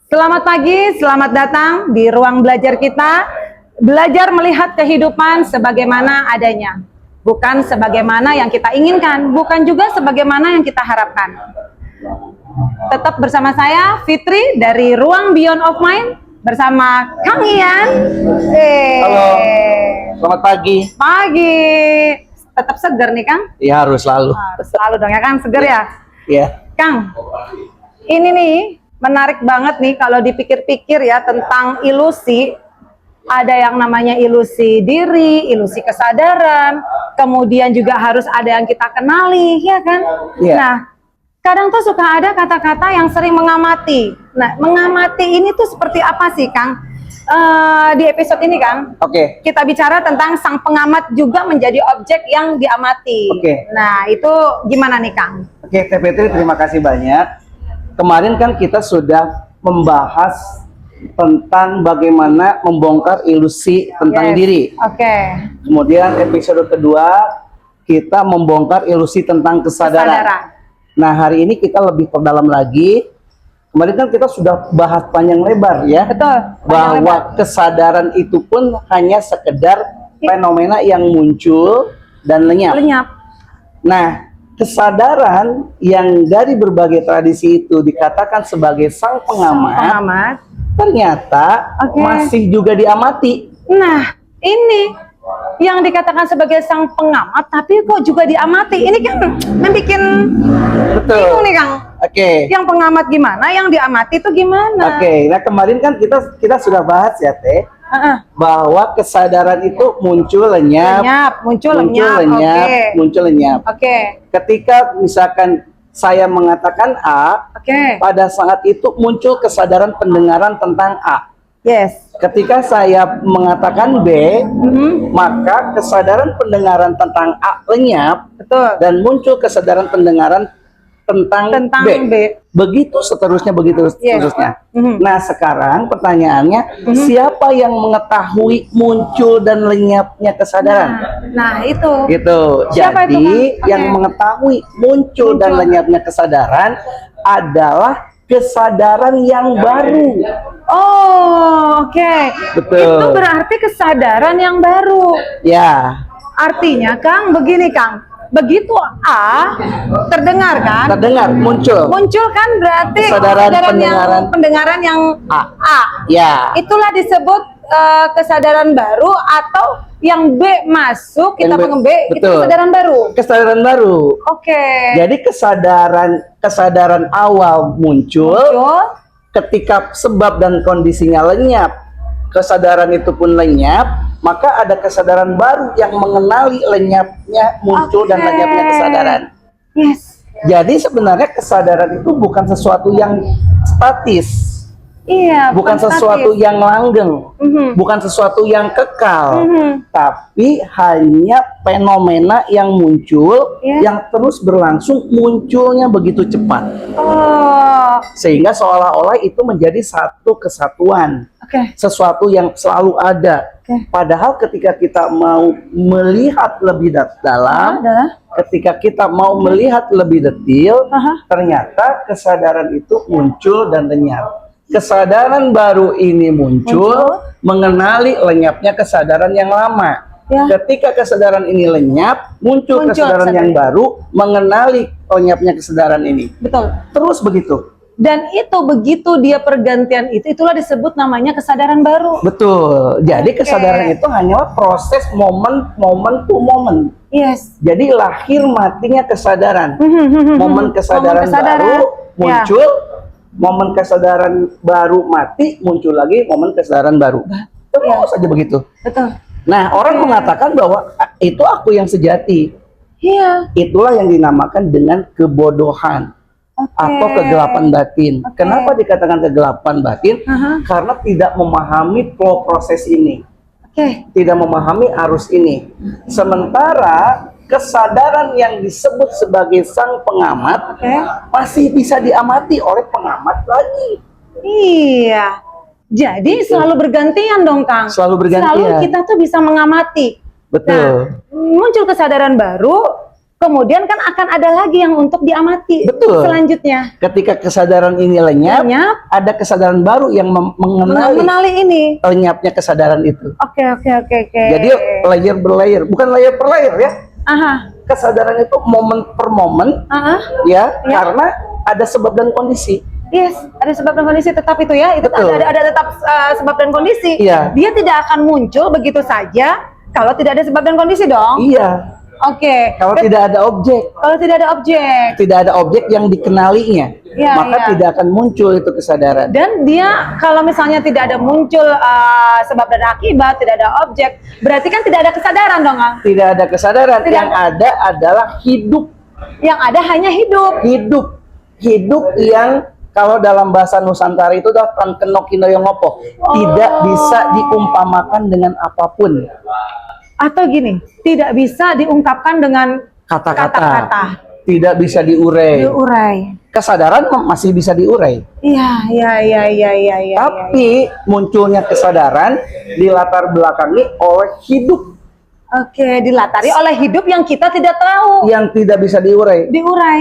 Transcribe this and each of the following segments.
Selamat pagi, selamat datang di ruang belajar kita. Belajar melihat kehidupan sebagaimana adanya. Bukan sebagaimana yang kita inginkan, bukan juga sebagaimana yang kita harapkan. Tetap bersama saya, Fitri, dari Ruang Beyond of Mind, bersama Kang Ian. Halo, selamat pagi. Pagi. Tetap seger nih, Kang? Iya, harus selalu. Harus selalu dong ya, Kang? Seger ya? Iya. Kang, ini nih menarik banget nih kalau dipikir-pikir ya tentang ilusi. Ada yang namanya ilusi diri, ilusi kesadaran, kemudian juga harus ada yang kita kenali, ya kan? Iya. Nah, kadang tuh suka ada kata-kata yang sering mengamati. Nah, mengamati ini tuh seperti apa sih, Kang? Di episode ini, Kang, Oke. kita bicara tentang sang pengamat juga menjadi objek yang diamati. Oke. Nah, itu gimana nih, Kang? Oke, Teh Fitri, terima kasih banyak. Kemarin kan kita sudah membahas tentang bagaimana membongkar ilusi tentang diri. Oke. Kemudian episode kedua kita membongkar ilusi tentang kesadaran. Nah, hari ini kita lebih perdalam lagi. Kemarin kan kita sudah bahas panjang lebar ya. Betul. Bahwa kesadaran itu pun hanya sekedar fenomena yang muncul dan lenyap. Nah, kesadaran yang dari berbagai tradisi itu dikatakan sebagai sang pengamat, ternyata masih juga diamati. Nah, ini yang dikatakan sebagai sang pengamat, tapi kok juga diamati. Ini kan yang bikin bingung nih, Kang. Oke. Yang pengamat gimana, yang diamati itu gimana? Oke. Nah, kemarin kan kita sudah bahas ya, Teh, bahwa kesadaran itu muncul lenyap, muncul lenyap. Oke. Ketika misalkan saya mengatakan A, pada saat itu muncul kesadaran pendengaran tentang A. Yes. Ketika saya mengatakan B, maka kesadaran pendengaran tentang A lenyap. Betul. Dan muncul kesadaran pendengaran tentang B. Begitu seterusnya, seterusnya. Nah, sekarang pertanyaannya, siapa yang mengetahui muncul dan lenyapnya kesadaran? Nah, itu. Gitu. Siapa Jadi, itu, Kang? yang mengetahui muncul dan lenyapnya kesadaran adalah kesadaran yang baru. Oh, oke. Betul. Itu berarti kesadaran yang baru. Ya. Artinya, Kang, begini, Kang. Begitu A terdengar kan? Terdengar, muncul. Muncul kan berarti Kesadaran pendengaran yang A. Ya. Itulah disebut kesadaran baru, atau yang B masuk, kita pengen B, itu kesadaran baru. Kesadaran baru. Oke. Jadi kesadaran awal muncul ketika sebab dan kondisinya lenyap. Kesadaran itu pun lenyap, maka ada kesadaran baru yang mengenali lenyapnya muncul dan lenyapnya kesadaran. Yes. Jadi sebenarnya kesadaran itu bukan sesuatu yang statis. Iya, bukan sesuatu yang langgeng, bukan sesuatu yang kekal, tapi hanya fenomena yang muncul, yang terus berlangsung, munculnya begitu cepat. Sehingga seolah-olah itu menjadi satu kesatuan, sesuatu yang selalu ada. Padahal ketika kita mau melihat lebih dalam, ketika kita mau melihat lebih detail, ternyata kesadaran itu muncul dan lenyap. Kesadaran baru ini muncul mengenali lenyapnya kesadaran yang lama. Ketika kesadaran ini lenyap, muncul kesadaran yang baru mengenali lenyapnya kesadaran ini. Betul. Terus begitu. Dan itu begitu dia pergantian itulah disebut namanya kesadaran baru. Betul. Jadi kesadaran itu hanyalah proses moment to moment. Yes. Jadi lahir matinya kesadaran. Momen kesadaran baru muncul. Momen kesadaran baru mati, muncul lagi momen kesadaran baru. Terus saja begitu. Betul. Nah, orang mengatakan bahwa itu aku yang sejati. Iya. Itulah yang dinamakan dengan kebodohan atau kegelapan batin. Kenapa dikatakan kegelapan batin? Karena tidak memahami flow proses ini. Tidak memahami arus ini. Sementara kesadaran yang disebut sebagai sang pengamat masih bisa diamati oleh pengamat lagi. Iya. Jadi selalu bergantian dong, Kang. Selalu bergantian. Selalu kita tuh bisa mengamati. Betul. Nah, muncul kesadaran baru, kemudian kan akan ada lagi yang untuk diamati. Betul. Selanjutnya. Ketika kesadaran ini lenyap, ada kesadaran baru yang mengenali ini. lenyapnya kesadaran itu. Oke. Jadi layer berlayer, bukan layer per layer ya. Aha. Kesadaran itu momen per momen, ya, karena ada sebab dan kondisi. Yes, ada sebab dan kondisi tetap itu ya. Itu ada tetap sebab dan kondisi. Iya. Dia tidak akan muncul begitu saja kalau tidak ada sebab dan kondisi dong. Iya. Oke. Kalau tidak ada objek. Kalau tidak ada objek. Tidak ada objek yang dikenalinya. Maka tidak akan muncul itu kesadaran. Dan dia kalau misalnya tidak ada muncul sebab dan akibat, tidak ada objek, berarti kan tidak ada kesadaran dong, Kang? Tidak ada kesadaran. Yang ada adalah hidup. Yang ada hanya hidup. Hidup yang kalau dalam bahasa Nusantara itu adalah tankeno kinoyo ngopo. Tidak bisa diumpamakan dengan apapun. Atau gini, tidak bisa diungkapkan dengan kata-kata. Tidak bisa diurai. Kesadaran masih bisa diurai. Iya. Tapi munculnya kesadaran dilatar belakangi oleh hidup. Oke, dilatari oleh hidup yang kita tidak tahu. Yang tidak bisa diurai.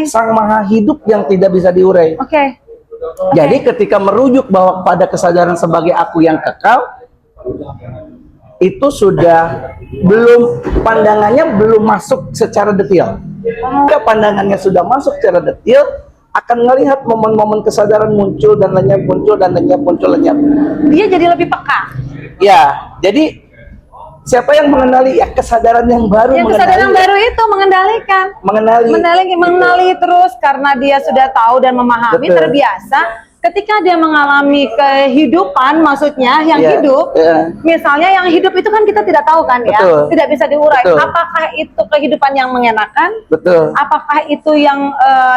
Sang Maha Hidup yang tidak bisa diurai. Oke. Jadi ketika merujuk bahwa pada kesadaran sebagai aku yang kekal, itu sudah pandangannya belum masuk secara detail. Jika pandangannya sudah masuk secara detail, akan melihat momen-momen kesadaran muncul dan lenyap, muncul dan lenyap, muncul lenyap. Dia jadi lebih peka. Ya, jadi siapa yang mengenali ya kesadaran yang baru? Yang kesadaran baru itu mengendalikan. Mengenali terus karena dia sudah tahu dan memahami, terbiasa. Ketika dia mengalami kehidupan, maksudnya yang hidup, misalnya yang hidup itu kan kita tidak tahu kan ya, tidak bisa diurai. Apakah itu kehidupan yang mengenakan? Apakah itu yang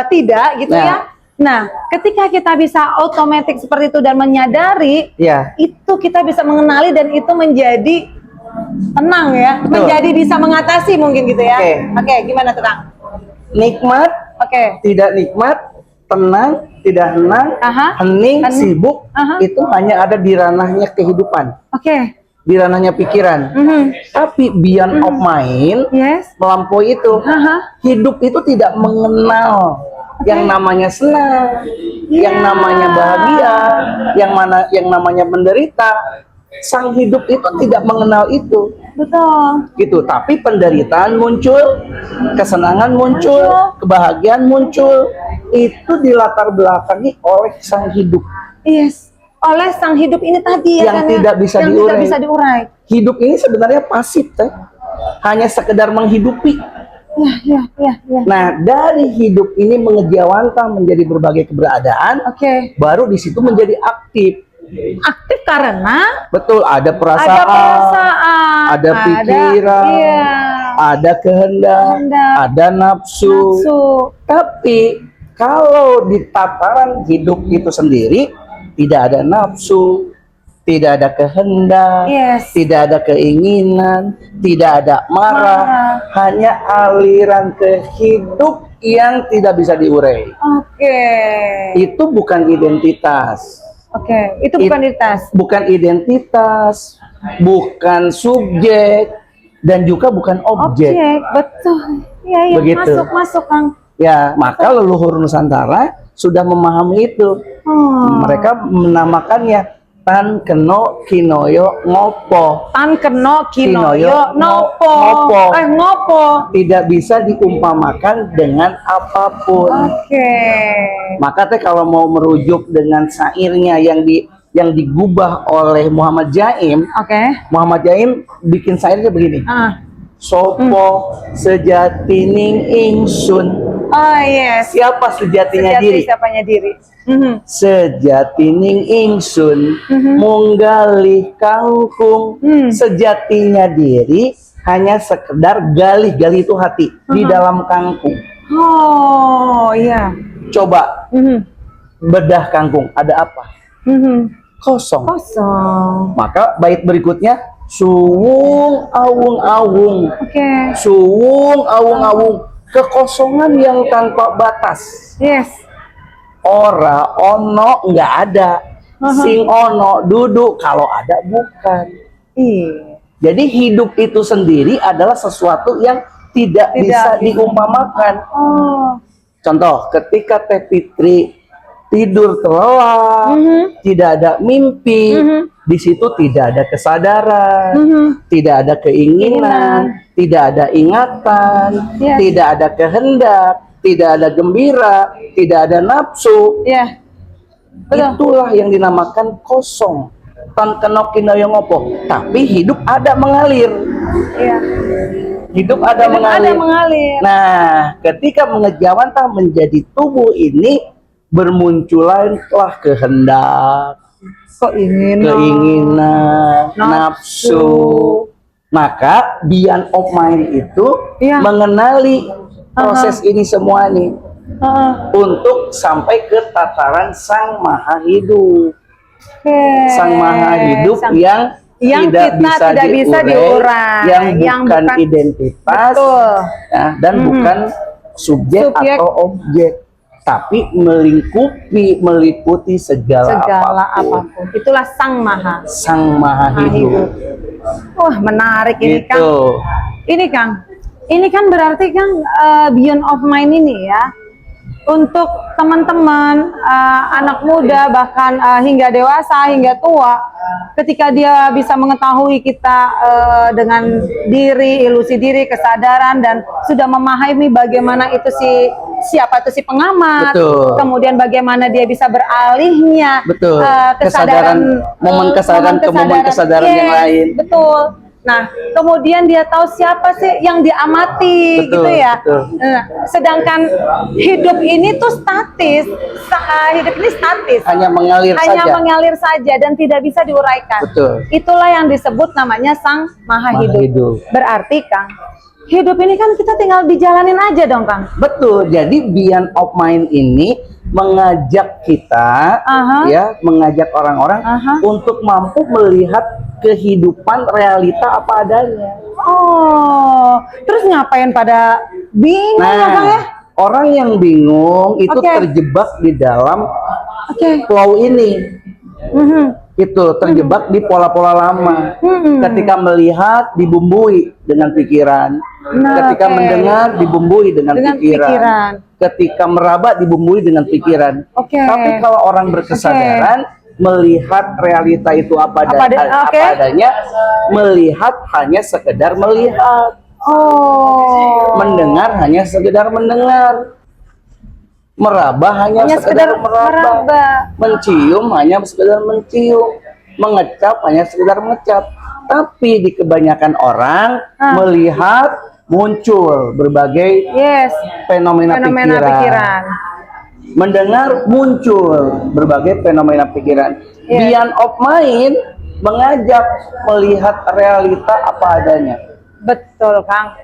tidak gitu ya? Nah, ketika kita bisa otomatis seperti itu dan menyadari, itu kita bisa mengenali dan itu menjadi tenang ya, menjadi bisa mengatasi mungkin gitu ya. Oke, gimana tuh Kang? Nikmat, tidak nikmat, tenang, tidak tenang, hening, sibuk, itu hanya ada di ranahnya kehidupan. Di ranahnya pikiran. Tapi beyond of mind, melampaui itu, hidup itu tidak mengenal yang namanya senang, yang namanya bahagia, yang namanya menderita. Sang hidup itu tidak mengenal itu. Betul. Gitu. Tapi penderitaan muncul, kesenangan muncul, kebahagiaan muncul. Itu dilatar belakangi oleh sang hidup. Oleh sang hidup ini tadi yang tidak bisa diurai. Hidup ini sebenarnya pasif, hanya sekedar menghidupi. Nah, dari hidup ini mengejawantah menjadi berbagai keberadaan. Baru di situ menjadi aktif. Aktif karena ada perasaan, ada pikiran, ada kehendak, ada nafsu. Tapi kalau di tataran hidup itu sendiri tidak ada nafsu, tidak ada kehendak, tidak ada keinginan, tidak ada marah, hanya aliran kehidup yang tidak bisa diurai. Itu bukan identitas. Itu bukan identitas. Bukan identitas, bukan subjek, dan juga bukan objek. Betul. Begitu. Masuk Kang. Ya, maka leluhur Nusantara sudah memahami itu. Mereka menamakannya Tan Keno Kinoyo Ngopo. Tan Keno Kinoyo Ngopo. Ngopo. Tidak bisa diumpamakan dengan apapun. Maka kalau mau merujuk dengan syairnya yang digubah oleh Muhammad Jaim, Muhammad Jaim bikin syairnya begini. Sopo sejatining ingsun. Siapa sejatinya diri? Siapanya diri? Sejatining ingsun munggalih kangkung. Sejatinya diri hanya sekedar galih-galih itu hati di dalam kangkung. Coba bedah kangkung, ada apa? Kosong. Maka bait berikutnya suwung awung-awung. Suwung awung-awung, kekosongan yang tanpa batas. Ora ono nggak ada, sing ono duduk, kalau ada bukan. Jadi hidup itu sendiri adalah sesuatu yang tidak bisa diumpamakan. Oh. Contoh, ketika Teh Fitri tidur terlelap, tidak ada mimpi, di situ tidak ada kesadaran, tidak ada keinginan, tidak ada ingatan, Yes. tidak ada kehendak, tidak ada gembira, tidak ada nafsu. Ya. Betul. Itulah yang dinamakan kosong. Tan kenok kinoyo ngopo, tapi hidup ada mengalir. Iya. Hidup ada Hidup mengalir. ada mengalir. Nah, ketika mengejawantah menjadi tubuh ini, bermunculanlah kehendak, keinginan, nafsu. Maka beyond of mind itu Iya. mengenali proses ini semua nih untuk sampai ke tataran Sang Maha Hidup. Oke. Sang Maha Hidup yang kita tidak bisa diurai, yang bukan identitas, betul. ya, dan bukan subjek atau objek, tapi meliputi segala apapun. Itulah Sang Maha. Sang Maha Hidup. Wah, menarik ini, Gitu. Kang. Ini Kang, ini kan berarti Kang beyond of mind ini ya, untuk teman-teman anak muda bahkan hingga dewasa hingga tua, ketika dia bisa mengetahui kita dengan diri, ilusi diri, kesadaran, dan sudah memahami bagaimana itu siapa itu si pengamat, Betul. kemudian bagaimana dia bisa beralihnya, Betul. kesadaran, momen kesadaran ke momen kesadaran yang lain. Betul. Nah, kemudian dia tahu siapa sih yang diamati, Betul, gitu ya. betul. Nah, sedangkan hidup ini tuh statis, hidup ini statis, Hanya mengalir hanya saja. mengalir saja dan tidak bisa diuraikan. Betul. Itulah yang disebut namanya Sang Maha Maha Hidup. Hidup. Berarti Kang, hidup ini kan kita tinggal dijalanin aja dong Kang. Betul. Jadi beyond of mind ini mengajak kita, ya, mengajak orang-orang untuk mampu melihat kehidupan realita apa adanya. Oh, terus ngapain pada bingung ya Kang ya? Orang yang bingung itu terjebak di dalam flow ini. Itu terjebak di pola-pola lama. Ketika melihat dibumbui dengan pikiran, ketika mendengar dibumbui dengan pikiran, ketika meraba dibumbui dengan pikiran. Tapi kalau orang berkesadaran melihat realita itu apa adanya, melihat hanya sekedar melihat, mendengar hanya sekedar mendengar, meraba hanya sekedar meraba, mencium hanya sekedar mencium, mengecap hanya sekedar mengecap. Tapi di kebanyakan orang melihat muncul berbagai fenomena pikiran. Mendengar muncul berbagai fenomena pikiran. Beyond of mind mengajak melihat realita apa adanya. Betul Kang.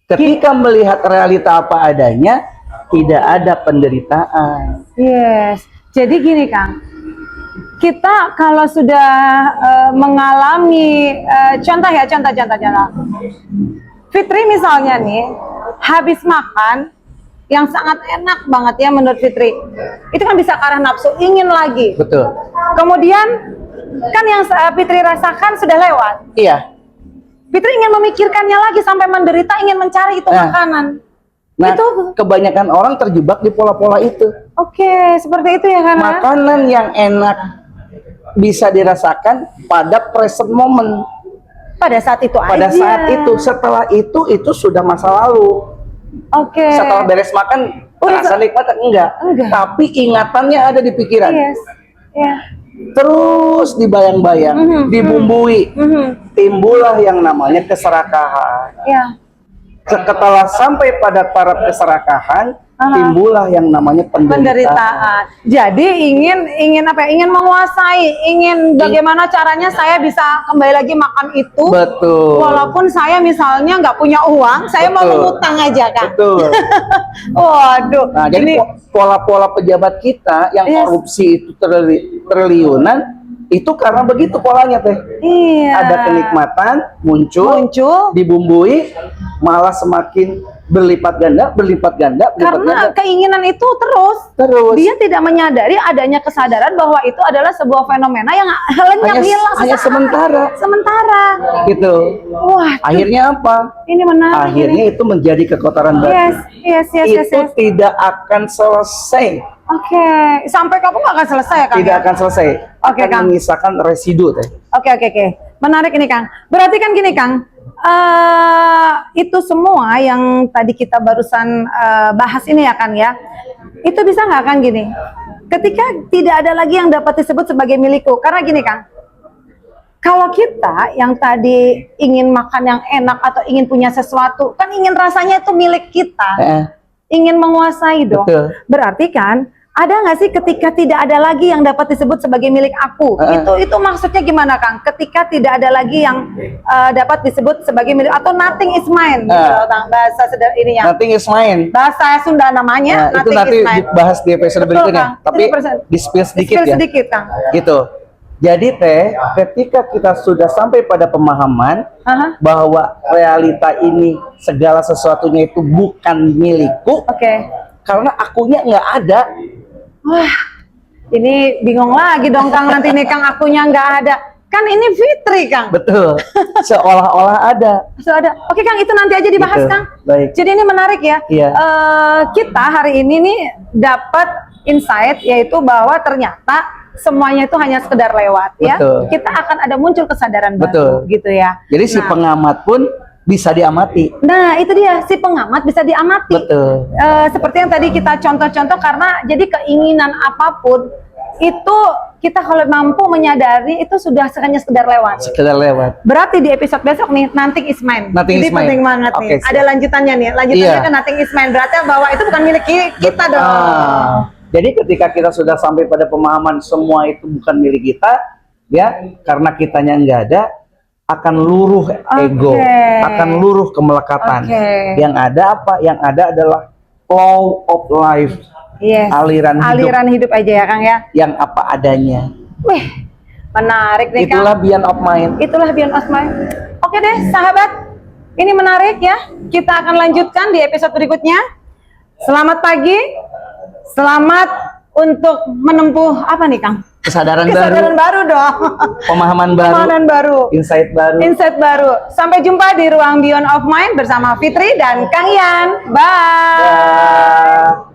Ketika melihat realita apa adanya, tidak ada penderitaan. Yes. Jadi gini Kang, kita kalau sudah mengalami contoh. Fitri misalnya nih habis makan yang sangat enak banget ya menurut Fitri, itu kan bisa ke arah nafsu, ingin lagi. Betul. Kemudian kan yang Fitri rasakan sudah lewat. Iya. Fitri ingin memikirkannya lagi sampai menderita, ingin mencari itu makanan. Nah, itu kebanyakan orang terjebak di pola-pola itu. Oke, seperti itu ya kan? Makanan yang enak bisa dirasakan pada present moment. Pada saat itu Pada aja. saat itu, setelah itu sudah masa lalu. Oke. Setelah beres makan, rasa nikmat enggak. Tapi ingatannya ada di pikiran. Yes. Ya. Terus dibayang-bayang, dibumbui. Timbullah yang namanya keserakahan. Ya. Setelah sampai pada taraf keserakahan, timbullah yang namanya penderitaan. Jadi ingin apa ya? Ingin menguasai, ingin bagaimana caranya saya bisa kembali lagi makan itu. Betul. Walaupun saya misalnya nggak punya uang, saya mau mengutang aja Kak. Betul. Waduh. Nah, jadi pola-pola pejabat kita yang korupsi itu triliunan, Itu karena begitu polanya teh. Iya. Ada kenikmatan muncul, dibumbui, malah semakin berlipat ganda, berlipat ganda, berlipat Karena ganda. keinginan itu terus. Dia tidak menyadari adanya kesadaran bahwa itu adalah sebuah fenomena yang lenyap hilang hanya sementara. Sementara. Gitu. Wah. Akhirnya apa? Ini menarik. Akhirnya itu menjadi kekotoran batin. Yes. Itu tidak akan selesai. Oke. Sampai kapan nggak akan selesai ya, Kang? Tidak akan selesai. Oke, Akan Kang. menyisakan residu teh. Oke. Menarik ini, Kang. Berarti kan gini, Kang. Itu semua yang tadi kita barusan bahas ini ya, Kang ya. Itu bisa nggak, Kang, gini? Ketika tidak ada lagi yang dapat disebut sebagai milikku. Karena gini, Kang. Kalau kita yang tadi ingin makan yang enak atau ingin punya sesuatu, kan ingin rasanya itu milik kita. Ingin menguasai dong. Betul. Berarti kan ada nggak sih ketika tidak ada lagi yang dapat disebut sebagai milik aku? Itu maksudnya gimana, Kang? Ketika tidak ada lagi yang dapat disebut sebagai milik atau nothing is mine, gitu, Kang, bahasa ini ya. Nothing is mine. Bahasa Sunda namanya. Itu nanti dibahas di episode berikutnya. Kang. Tapi di spill sedikit ya. Sedikit, Kang. Gitu. Jadi teh, ketika kita sudah sampai pada pemahaman bahwa realita ini segala sesuatunya itu bukan milikku, karena akunya nggak ada. Wah, ini bingung lagi dong, Kang, nanti nih, Kang, akunya nggak ada. Kan ini Fitri, Kang. Betul. Seolah-olah ada. Oke, Kang, itu nanti aja dibahas, Gitu. Kang. Baik. Jadi ini menarik ya. Iya. Kita hari ini nih dapat insight, yaitu bahwa ternyata semuanya itu hanya sekedar lewat. Betul. Ya. Kita akan ada muncul kesadaran Betul. baru, gitu ya. Jadi si pengamat pun bisa diamati. Nah, itu dia, si pengamat bisa diamati. Betul. Seperti yang tadi kita contoh-contoh, karena jadi keinginan apapun itu kita kalau mampu menyadari itu sudah hanya sekedar lewat. Sekedar lewat. Berarti di episode besok nih, nothing is mine. Nothing Jadi is mine. penting banget nih. Oke, siap. Ada lanjutannya nih. Lanjutannya Iya. kan nothing is mine. Berarti bahwa itu bukan milik kita dong. Jadi ketika kita sudah sampai pada pemahaman semua itu bukan milik kita, ya, karena kitanya nggak ada, akan luruh ego, akan luruh kemelekatan. Yang ada apa? Yang ada adalah flow of life. Yes. Aliran hidup aja ya, Kang ya. Yang apa adanya. Wih, menarik nih, Kang. Itulah beyond of mind. Itulah beyond of mind. Oke deh, sahabat. Ini menarik ya. Kita akan lanjutkan di episode berikutnya. Selamat pagi. Selamat untuk menempuh apa nih, Kang? Kesadaran baru dong. Pemahaman baru. Insight baru. Sampai jumpa di ruang Beyond of Mind bersama Fitri dan Kang Ian. Bye.